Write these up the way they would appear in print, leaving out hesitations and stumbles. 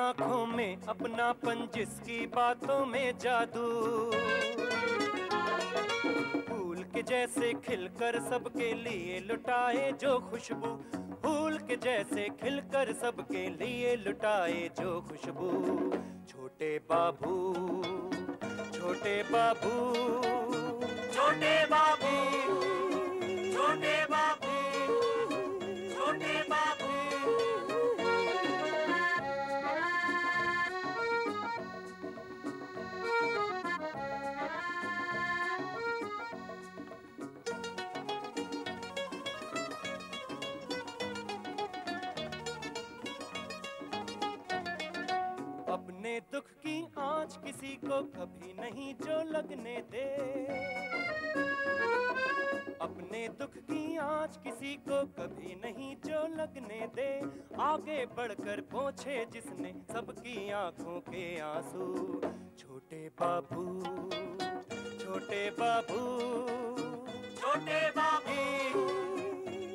आंखों में अपनापन, जिसकी बातों में जादू, फूल के जैसे खिलकर सबके लिए लुटाए जो खुशबू, फूल के जैसे खिलकर सबके लिए लुटाए जो खुशबू। छोटे बाबू, छोटे बाबू, छोटे बाबू, छोटे बाबू, छोटे बाबू। अपने दुख की आंच किसी को कभी नहीं जो लगने दे, अपने दुख की आंच किसी को कभी नहीं जो लगने दे, आगे बढ़कर पहुंचे जिसने सबकी आंखों के आंसू। छोटे बाबू, छोटे बाबू, छोटे बाबू,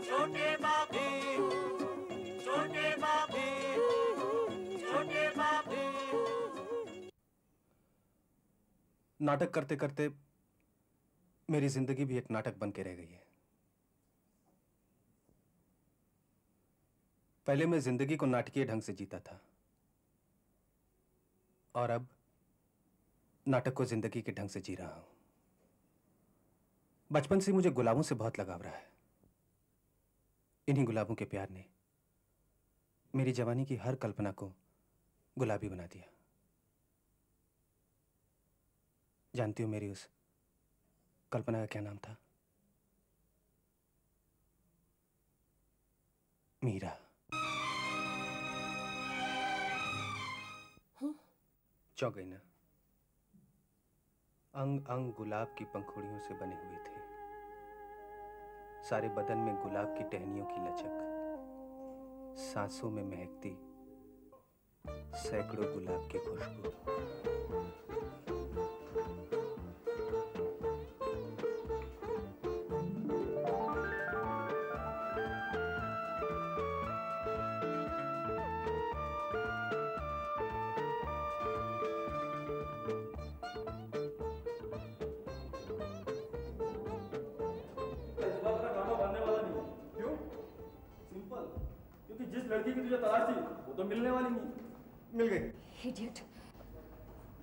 छोटे बाबू, छोटे बाबू, छोटे बाबू। नाटक करते करते मेरी जिंदगी भी एक नाटक बन के रह गई है। पहले मैं जिंदगी को नाटकीय ढंग से जीता था और अब नाटक को जिंदगी के ढंग से जी रहा हूं। बचपन से मुझे गुलाबों से बहुत लगाव रहा है। इन्हीं गुलाबों के प्यार ने मेरी जवानी की हर कल्पना को गुलाबी बना दिया। जानती हो मेरी उस कल्पना का क्या नाम था? मीरा। चौंक गई ना? अंग अंग गुलाब की पंखुड़ियों से बने हुए थे, सारे बदन में गुलाब की टहनियों की लचक, सांसों में महकती सैकड़ों गुलाब की खुशबू। जिस लड़की की तुझे तलाश थी वो तो मिलने वाली नहीं। मिल गई। इडियट।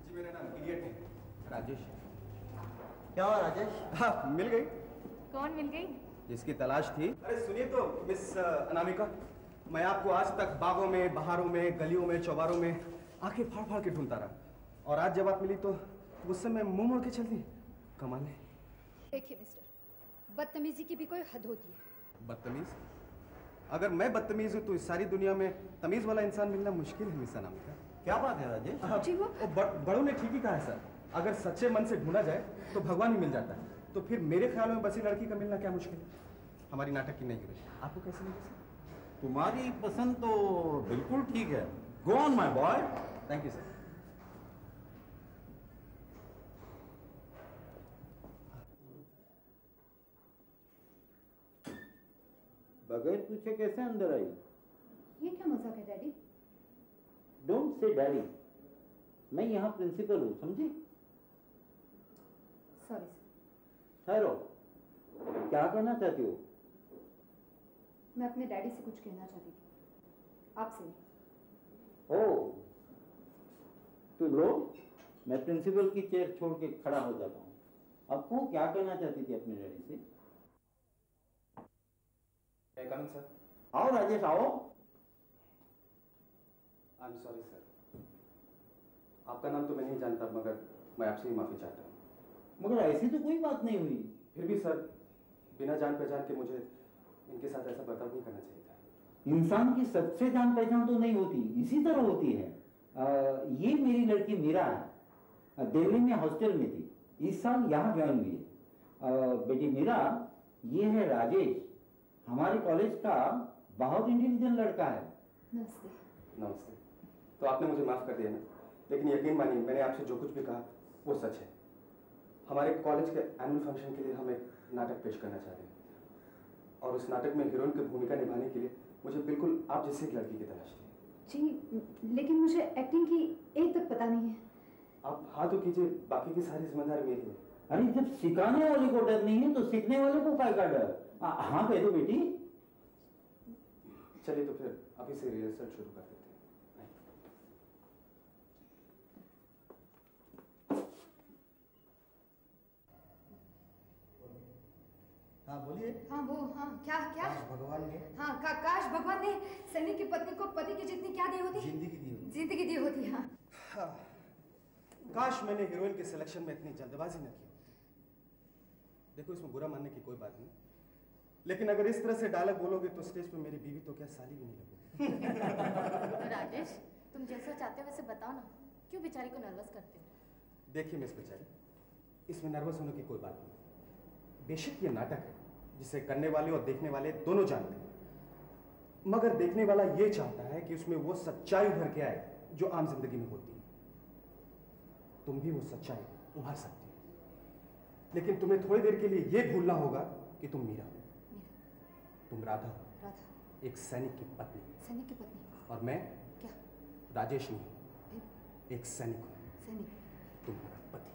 जी मेरा नाम इडियट है, राजेश। क्या हुआ राजेश? हाँ मिल गई। कौन मिल गई? जिसकी तलाश थी। अरे सुनिए तो मिस अनामिका, मैं आपको आज तक बागों में, बहारों में, गलियों में, चौबारों में आंखें फाड़ फाड़ के ढूंढता रहा, और आज जब आप मिली तो गुस्से में मुंह मोड़ के चल दी। कमाल है। देखिए मिस्टर, बदतमीजी की भी कोई हद होती है। बदतमीज? अगर मैं बदतमीज हूँ तो इस सारी दुनिया में तमीज वाला इंसान मिलना मुश्किल है मिस अनामिका। क्या बात है राजेश? बड़ों ने ठीक ही कहा है सर, अगर सच्चे मन से ढूंढा जाए तो भगवान ही मिल जाता है। तो फिर मेरे ख्याल में बसी लड़की का मिलना क्या मुश्किल है। हमारी नाटक की नई हीरोइन आपको कैसे लगी सर? तुम्हारी पसंद तो बिल्कुल ठीक है। Go on my boy. Thank you sir. बगैर पूछे कैसे अंदर आई? ये क्या मजाक है डैडी? डोंट से डैडी, मैं यहाँ प्रिंसिपल हूँ, समझी? Sorry sir. ठहरो, क्या कहना चाहती हो? मैं अपने डैडी से कुछ कहना चाहती थी, आपसे नहीं। ओह, तो लो, मैं प्रिंसिपल की चेयर छोड़ के खड़ा हो जाता हूँ। अब वो क्या कहना चाहती थी अपने डैडी से? सर। आओ राजेश आओ। आई एम सॉरी सर, आपका नाम तो मैं नहीं जानता, मगर मैं आपसे ही माफी चाहता हूँ। मगर ऐसी तो कोई बात नहीं हुई। फिर भी सर, बिना जान पहचान के मुझे इनके साथ ऐसा बर्ताव नहीं करना चाहिए था। इंसान की सबसे जान पहचान तो नहीं होती, इसी तरह होती है। ये मेरी लड़की मीरा है, दिल्ली में हॉस्टल में थी, इस साल यहाँ ज्वाइन हुई है। बेटी मीरा, ये है राजेश, हमारे कॉलेज का बहुत इंटेलिजेंट लड़का है। नमस्ते। नमस्ते। तो आपने मुझे माफ कर दिया ना, लेकिन यकीन मानिए मैंने आपसे जो कुछ भी कहा वो सच है। हमारे कॉलेज के एनुअल फंक्शन के लिए हम एक नाटक पेश करना चाह रहे हैं, और उस नाटक में हीरोइन की भूमिका निभाने के लिए मुझे बिल्कुल आप जैसी एक लड़की की तलाश थी। जी, लेकिन मुझे एक्टिंग की एक तक पता नहीं है। आप हाँ तो कीजिए, बाकी की सारी जिम्मेदारी मेरी है। अरे जब सिखाने वाले को डर नहीं है तो सीखने वाले को काय का डर? हाँ कह दो बेटी। चलिए तो फिर अभी से रिहर्सल शुरू कर देते हैं। हाँ बोलिए। हाँ वो हाँ क्या क्या भगवान ने हाँ काश भगवान ने सैनिक की पत्नी को पति की जितनी क्या दी होती, जिंदगी दी होती। हाँ काश मैंने हीरोइन के सिलेक्शन में इतनी जल्दबाजी न की। देखो इसमें बुरा मानने की कोई बात नहीं, लेकिन अगर इस तरह से डायलॉग बोलोगे तो स्टेज पे मेरी बीवी तो क्या साली भी नहीं लगेगी। तो राजेश, तुम जैसा चाहते हो वैसे बताओ ना, क्यों बेचारी को नर्वस करते हो? देखिए मिस बेचारी, इसमें नर्वस होने की कोई बात नहीं। बेशक ये नाटक है जिसे करने वाले और देखने वाले दोनों जानते हैं, मगर देखने वाला ये चाहता है कि उसमें वो सच्चाई उभर के आए जो आम जिंदगी में होती है। तुम भी वो सच्चाई उभार सकती हो, लेकिन तुम्हें थोड़ी देर के लिए ये भूलना होगा कि तुम मीरा हो, तुम राधा हो, एक सैनिक की पत्नी। सैनिक की पत्नी? और मैं क्या? राजेश नहीं, एक सैनिक हूँ। सैनिक? तुम्हारा पति।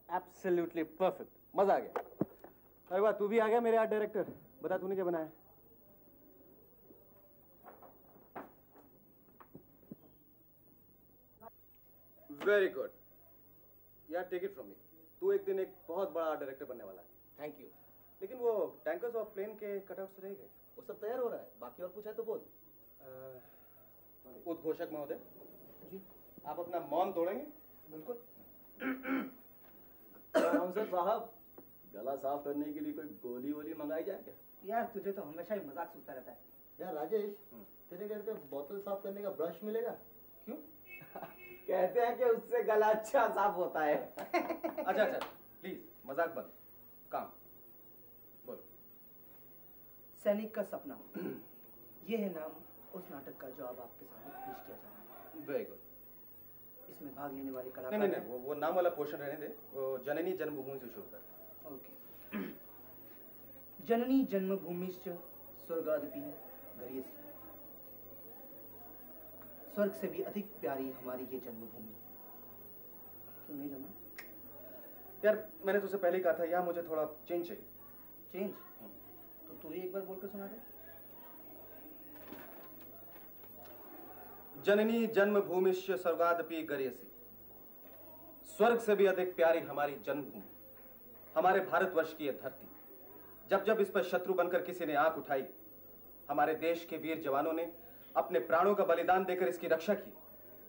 एब्सोल्युटली परफेक्ट, मजा आ गया। अरे वाह, तू भी आ गया मेरे आर्ट डायरेक्टर। बता तूने क्या बनाया? वेरी गुड यार, टेक इट फ्रॉम मी। तू एक दिन एक बहुत बड़ा आर्ट डायरेक्टर बनने वाला है। Thank you. लेकिन वो टैंकर्स और प्लेन के कटआउट्स रह गए। वो सब तैयार हो रहा है, बाकी और कुछ है तो बोल। उद्घोषक महोदय जी, आप अपना मौन तोड़ेंगे? बिल्कुल। काउंसलर साहब, गला साफ करने के लिए कोई गोली वोली मंगाई जाए क्या? यार तुझे तो हमेशा ही मजाक सूझता रहता है। यार राजेश, तेरे घर पे बोतल साफ करने का ब्रश मिलेगा? क्यों? कहते हैं कि उससे गला अच्छा साफ होता है। अच्छा अच्छा, प्लीज मजाक बंद, काम बोलो। सैनिक का सपना, ये है नाम उस नाटक का जो अब आपके सामने पेश किया जा रहा है। Very good. इसमें भाग लेने वाले कलाकार नहीं, वो नाम वाला पोर्शन रहने दे, वो जननी जन्मभूमि से शुरू कर। ओके। जननी जन्मभूमिश्च स्वर्गादपि गरीयसी। स्वर्ग से भी अधिक प्यारी हमारी ये जन्मभूमि। क्यों नहीं जमा? यार मैंने तुझसे पहले ही कहा था, यहाँ मुझे थोड़ा चेंज चाहिए। चेंज? तो तू ही एक बार बोलकर सुना दे। जननी जन्मभूमिश्च स्वर्गादपि गरीयसी। स्वर्ग से भी अधिक प्यारी हमारी जन्मभूमि, हमारे भारतवर्ष की यह धरती। जब जब इस पर शत्रु बनकर किसी ने आंख उठाई, हमारे देश के वीर जवानों ने अपने प्राणों का बलिदान देकर इसकी रक्षा की।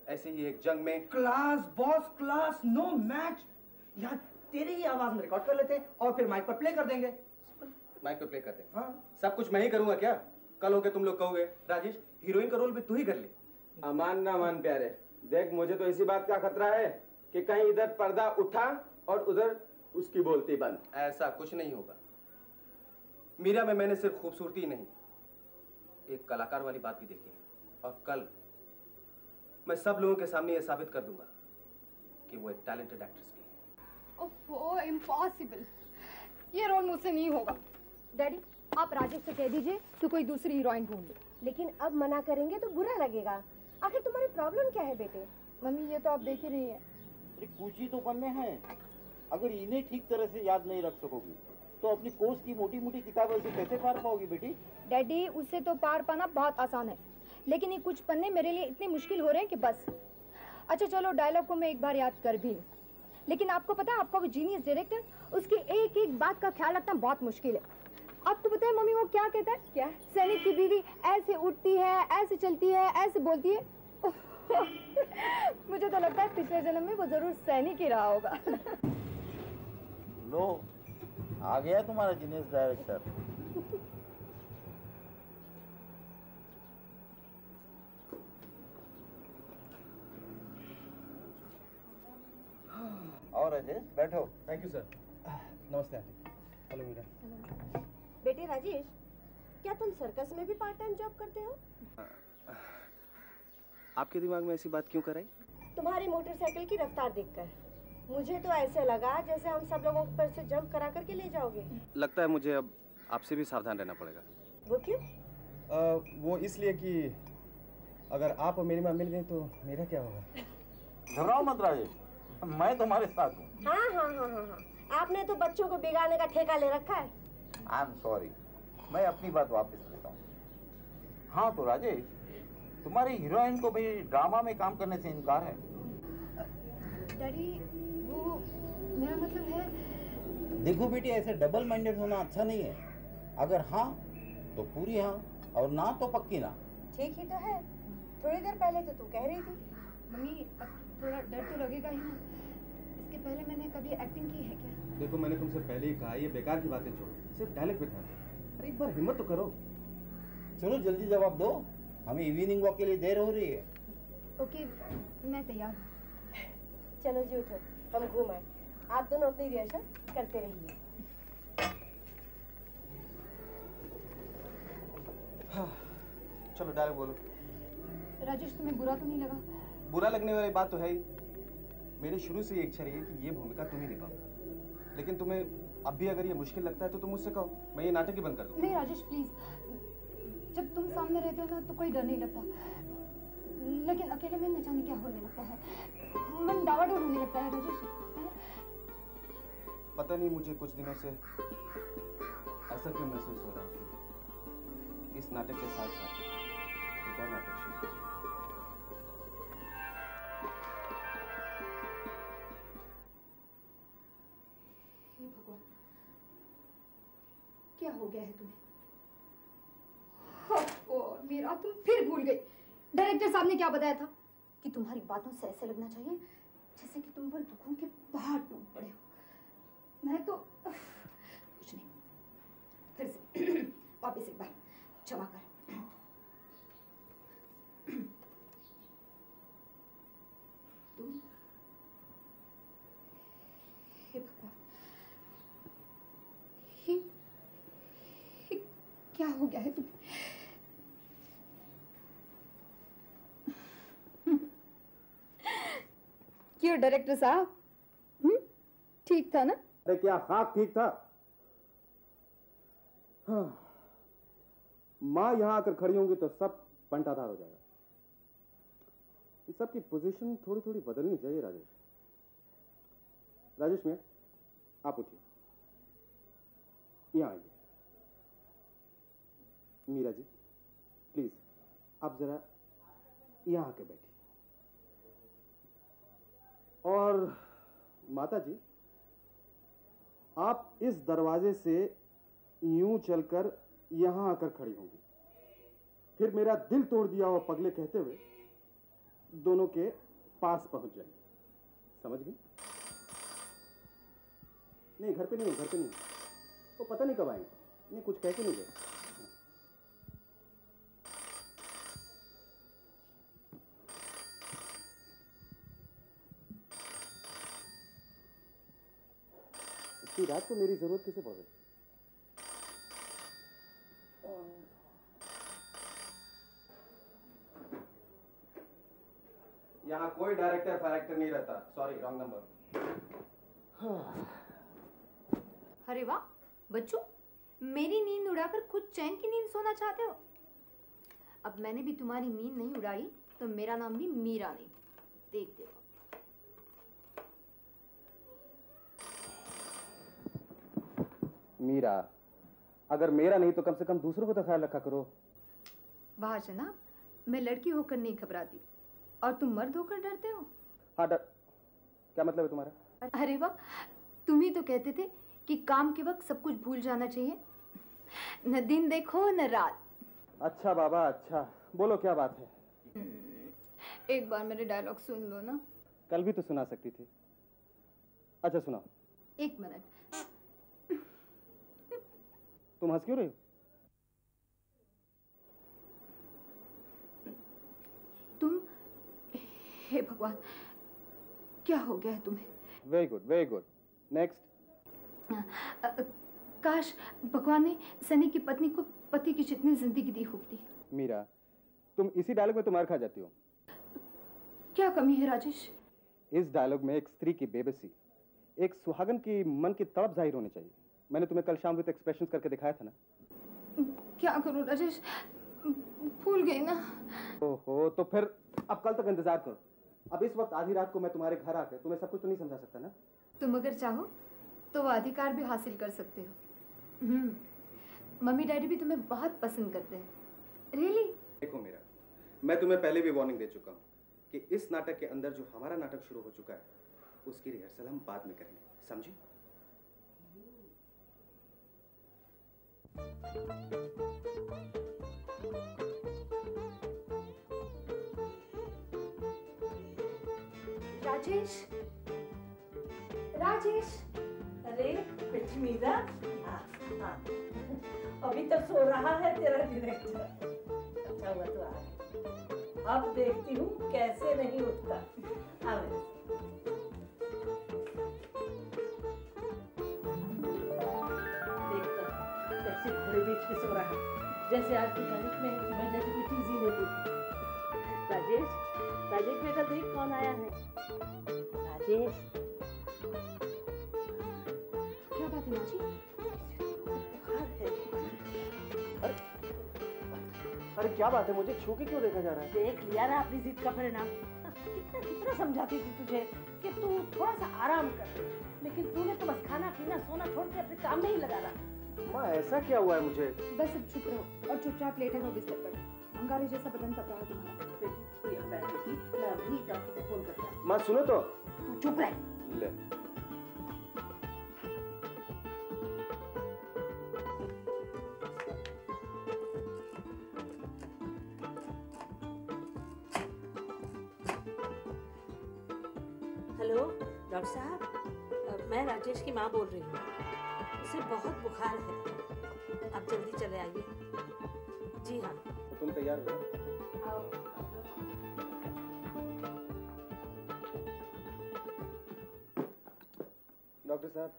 ऐसे ही एक जंग में class boss class, no match. यार तेरी ही आवाज में रिकॉर्ड कर लेते हैं और फिर माइक पर प्ले कर देंगे। माइक पे प्ले कर दें? हाँ। सब कुछ मैं ही करूंगा क्या? कल होके तुम लोग कहोगे राजेश हीरोइन का रोल भी तू ही कर ले। अमान ना मान प्यारे, देख मुझे तो इसी बात का खतरा है कि कहीं इधर पर्दा उठा और उधर उसकी बोलती बंद। ऐसा कुछ नहीं होगा। मीरा में मैंने सिर्फ खूबसूरती ही नहीं, एक कलाकार वाली बात भी देखी है। और कल मैं सब लोगों के सामने यह साबित कर दूंगा कि वो एक टैलेंटेड एक्ट्रेस भी है। ओह इम्पॉसिबल, ये रोल मुझसे नहीं होगा। डैडी, आप राजेश से कह दीजिए कि कोई दूसरी हीरोइन ढूंढ ले। लेकिन अब मना करेंगे तो बुरा लगेगा। आखिर तुम्हारी प्रॉब्लम क्या है बेटे? मम्मी ये तो आप देख ही रही हैं। अरे कुछ ही तो पन्ने हैं, अगर इन्हें ठीक तरह से याद नहीं रख सकोगी तो अपनी कोर्स की मोटी मोटी किताबों से कैसे पार पाओगी बेटी? डैडी उससे तो पार पाना बहुत आसान है, लेकिन ये कुछ पन्ने मेरे लिए इतने मुश्किल हो रहे हैं कि बस। अच्छा चलो, डायलॉग को मैं एक बार याद कर भी, लेकिन आपको पता है आपका वो जीनियस डायरेक्टर, उसकी एक एक बात का ख्याल रखना बहुत मुश्किल है। आपको पता है मम्मी वो क्या कहता है? क्या? सैनिक की बीवी ऐसे उठती है, ऐसे चलती है, ऐसे बोलती है। मुझे तो लगता है पिछले जन्म में वो जरूर सैनिक ही रहा होगा। लो, आ गया तुम्हारा जीनियस डायरेक्टर। और राजेश बैठो। Thank you sir. नमस्ते आंटी। हेलो मीरा। बेटे राजेश, क्या तुम सर्कस में भी पार्ट टाइम जॉब करते हो? आपके दिमाग में ऐसी बात क्यों कराई? तुम्हारी मोटरसाइकिल की रफ्तार देखकर मुझे तो ऐसे लगा जैसे हम सब लोगों पर से जंप करा करके ले जाओगे। लगता है मुझे अब आपसे भी सावधान रहना पड़ेगा। वो क्यों? वो इसलिए कि अगर आप और मेरी माँ मिल गई तो मेरा क्या होगा? घबराओ मत राजेश, मैं तुम्हारे साथ हूँ। हाँ। आपने तो बच्चों को बिगाड़ने का ठेका ले रखा है। आई एम सॉरी, मैं अपनी बात वापस लेता हूँ। हाँ तो राजेश, तुम्हारी हीरोइन को भी ड्रामा में काम करने से इनकार है। डैडी, वो मेरा मतलब है। देखो बेटी, ऐसे डबल माइंडेड होना अच्छा नहीं है। अगर हाँ तो पूरी हाँ, और ना तो पक्की ना। ठीक ही तो है, थोड़ी देर पहले तो तू कह रही थी। मम्मी, अब थोड़ा डर तो लगेगा ही ना। इसके पहले मैंने कभी एक्टिंग की है क्या? देखो, मैंने तुमसे पहले ही कहा, ये बेकार की बातें छोड़ो, सिर्फ डायलॉग पे ध्यान दो। अरे एक बार हिम्मत तो करो। चलो जल्दी जवाब दो, हमें इवनिंग वॉक के लिए देर हो रही है। ओके, मैं तैयार हूँ। चलो जी उठो, हम घूम आए। आप दोनों अपनी रिहर्सल करते रहिए। हाँ, चलो डायलॉग बोलो। राजेश, तुम्हें बुरा तो नहीं लगा? बुरा लगने वाली बात तो है ही। मेरी शुरू से ये इच्छा रही है कि ये भूमिका तुम ही निभाओ, लेकिन तुम्हें अब भी अगर ये मुश्किल लगता है तो तुम मुझसे कहो, मैं ये नाटक ही बंद कर दूँ। नहीं राजेश, प्लीज। जब तुम सामने रहते हो ना तो कोई डर नहीं लगता, लेकिन अकेले में न जाने क्या होने लगता है, मन डावाडोल होने लगता है राजेश। पता नहीं मुझे कुछ दिनों से ऐसा क्यों महसूस हो रहा है कि इस नाटक के साथ साथ एक और नाटक शुरू हो। हे भगवान, क्या हो गया है तुम्हें? मेरा तुम फिर भूल गई। डायरेक्टर साहब ने क्या बताया था कि तुम्हारी बातों से ऐसे लगना चाहिए जैसे कि तुम पर दुखों के पहाड़ टूट पड़े हो। मैं तो कुछ नहीं, फिर से वापस एक बार क्षमा कर। तुम, हे भगवान, हे क्या हो गया है तुम्हें? क्यों डायरेक्टर साहब, ठीक था ना? अरे क्या खाक ठीक था? हाँ, माँ यहाँ आकर खड़ी होंगी तो सब पंटाधार हो जाएगा। इस सब की पोजीशन थोड़ी थोड़ी बदलनी चाहिए। राजेश मियाँ, आप उठिए, यहाँ आइए। मीरा जी, प्लीज आप जरा यहाँ आके बैठिए। और माता जी, आप इस दरवाजे से यूं चलकर यहां आकर खड़ी होंगी, फिर मेरा दिल तोड़ दिया हुआ पगले कहते हुए दोनों के पास पहुंच जाएंगे। समझ गई? नहीं, घर पे नहीं, घर पे नहीं, वो पता नहीं कब आएंगे। नहीं, कुछ कह के नहीं गए। इतनी रात को मेरी जरूरत किसे पड़ गई? यहाँ कोई डायरेक्टर फायरेक्टर नहीं रहता। Sorry, wrong number. अरे वाह बच्चों, मेरी नींद उड़ाकर खुद चैन की नींद सोना चाहते हो? अब मैंने भी तुम्हारी नींद नहीं उड़ाई तो मेरा नाम भी मीरा नहीं। देख देखो। मीरा, अगर मेरा नहीं तो कम से कम दूसरों को तो ख्याल रखा करो। वाह जनाब, मैं लड़की होकर नहीं घबराती और तुम मर्द होकर डरते हो। हाँ, डर क्या मतलब है तुम्हारा? अरे वाह, तुम ही तो कहते थे कि काम के वक्त सब कुछ भूल जाना चाहिए, न दिन देखो न रात। अच्छा बाबा, अच्छा, बोलो क्या बात है? एक बार मेरे डायलॉग सुन लो ना। कल भी तो सुना सकती थी। अच्छा सुनाओ। एक मिनट। तुम हंस क्यों रही हो? तुम, हे भगवान, क्या हो गया है तुम्हें? Very good, very good. Next. काश भगवान ने सनी की पत्नी को पति की जितनी जिंदगी दी होती। मीरा, तुम इसी डायलॉग में तो मार खा जाती हो। क्या कमी है राजेश? इस डायलॉग में एक स्त्री की बेबसी, एक सुहागन की मन की तड़प जाहिर होनी चाहिए। मैंने तुम्हें कल शाम विद एक्सप्रेशंस करके दिखाया था ना। क्या करूं राजेश, भूल गई ना। ओहो, तो फिर अब कल तक इंतजार करो। अब इस वक्त आधी रात को मैं तुम्हारे घर आकर तुम्हें सब कुछ तो नहीं समझा सकता ना। तुम अगर चाहो तो वो अधिकार भी हासिल कर सकते हो। मम्मी डैडी भी तुम्हें बहुत पसंद करते हैं। रियली? देखो मीरा, मैं तुम्हें पहले भी वार्निंग दे चुका हूँ कि इस नाटक के अंदर जो हमारा नाटक शुरू हो चुका है उसकी रिहर्सल हम बाद में करेंगे, समझी? राजेश, राजेश। अरे बेटी मीरा, हाँ, अभी तक सो रहा है तेरा डायरेक्टर। अच्छा हुआ तो आ गया। अब देखती हूँ कैसे नहीं उठता। आ मेरे देखता कैसे घोड़े बीच के सो रहा है, जैसे आज की तारीख में सुबह जैसे कोई चीज ही नहीं थी। राजेश, राजेश बेटा देख कौन आया है। राजेश, क्या बात है माँ जी? अरे क्या बात है, मुझे छू के क्यों देखा जा रहा है? देख लिया ना अपनी जिद का परिणाम। कितना कितना समझाती थी तुझे कि तू थोड़ा सा आराम कर, लेकिन तूने तो बस खाना पीना सोना छोड़ के अपने काम में ही लगा रहा। माँ ऐसा क्या हुआ है मुझे? बस अब चुप रहो और चुपचाप लेटे रहो बिस्तर पर। अंगारे जैसा बदन तप रहा है तुम्हारा। मैं अभी डॉक्टर को फोन करता हूँ। माँ सुनो तो। तू चुप रह। ले। हेलो डॉक्टर साहब, मैं राजेश की माँ बोल रही हूँ। उसे बहुत बुखार है, आप जल्दी चले आइए। जी हाँ। तो तुम तैयार हो? आओ। डॉक्टर साहब,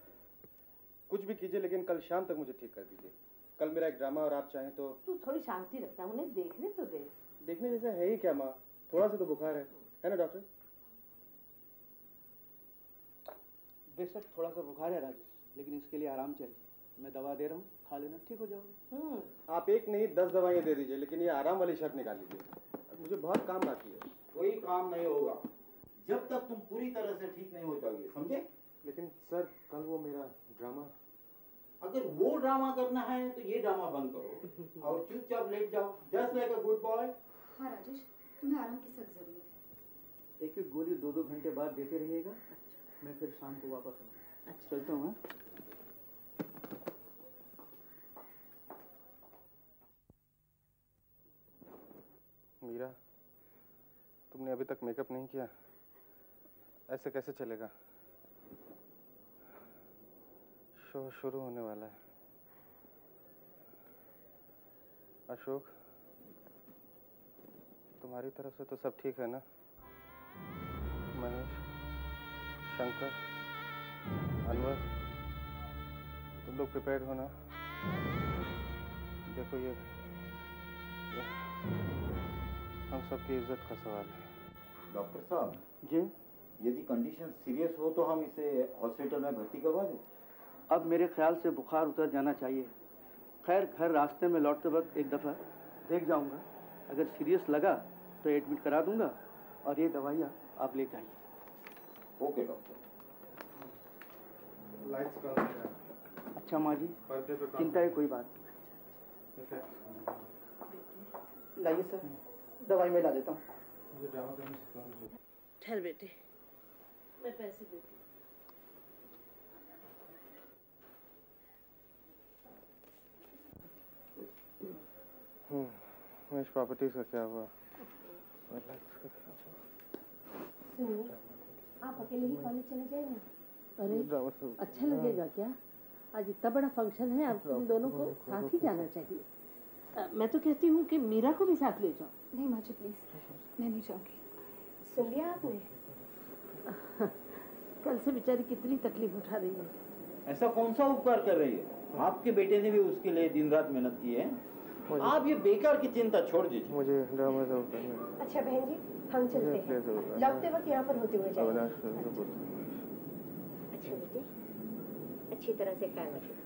कुछ भी कीजिए लेकिन कल शाम तक मुझे ठीक कर दीजिए। कल मेरा एक ड्रामा और आप चाहें तो। तू थोड़ी शांति रखता, उन्हें देखने तो दे। देखने जैसा है ही क्या माँ, थोड़ा सा तो बुखार है ना डॉक्टर? बेशक थोड़ा सा बुखार है राजेश, लेकिन इसके लिए आराम चाहिए। मैं दवा दे रहा हूँ, खा लेना, ठीक हो जाओगे। आप एक नहीं 10 दवाइयाँ दे दीजिए, लेकिन ये आराम वाली शर्त निकाल लीजिए। मुझे बहुत काम बाकी है। कोई काम नहीं होगा जब तक तुम पूरी तरह से ठीक नहीं हो जाओगे, समझे? लेकिन सर कल वो मेरा ड्रामा। अगर वो ड्रामा करना है तो ये ड्रामा बंद करो और चुपचाप लेट जाओ, just like a good boy. हाँ राजेश, तुम्हें आराम की सख्त जरूरत है। एक एक गोली 2-2 घंटे बाद देते रहिएगा। मैं फिर शाम को वापस आऊँगा। अच्छा चलता हूँ। मीरा, तुमने अभी तक मेकअप नहीं किया, ऐसे कैसे चलेगा? शो शुरू होने वाला है। अशोक, तुम्हारी तरफ से तो सब ठीक है ना? महेश, शंकर, अनवर, तुम लोग प्रिपेयर्ड हो ना? देखो ये हम सबकी इज्जत का सवाल है। डॉक्टर साहब जी, यदि कंडीशन सीरियस हो तो हम इसे हॉस्पिटल में भर्ती करवा दें। अब मेरे ख्याल से बुखार उतर जाना चाहिए। खैर घर रास्ते में लौटते वक्त एक दफ़ा देख जाऊंगा, अगर सीरियस लगा तो एडमिट करा दूंगा और ये दवाइयाँ आप लेकर आइए। Okay doctor. लाइट्स कौन सी है? अच्छा माँ जी, पर्दे पे चिंता है कोई बात? लाइए सर, दवाई मैं ला देता हूँ। मुझे ड्रामा करने सिखाना। ठहर बेटे, मैं पैसे देती महेश, प्रॉपर्टीज का क्या हुआ? सुनिए, आप अकेले ही कॉलेज चले जाएंगे? अरे अच्छा लगेगा क्या? आज इतना बड़ा फंक्शन है, अब तुम दोनों को साथ ही जाना चाहिए। मैं तो कहती हूँ कि मीरा को भी साथ ले जाओ। नहीं माँ जी प्लीज, मैं नहीं जाऊंगी। सुन लिया आपने? कल से बेचारी कितनी तकलीफ उठा रही है। ऐसा कौन सा उपकार कर रही है? आपके बेटे ने भी उसके लिए दिन रात मेहनत की है। आप ये बेकार की चिंता छोड़ दीजिए। मुझे ड्रामा जरूर करना है। अच्छा बहन जी, हम चलते हैं। लौटते वक्त यहाँ पर होते हुए जाएंगे। अच्छा बेटी, अच्छी तरह से ख्याल रखिए।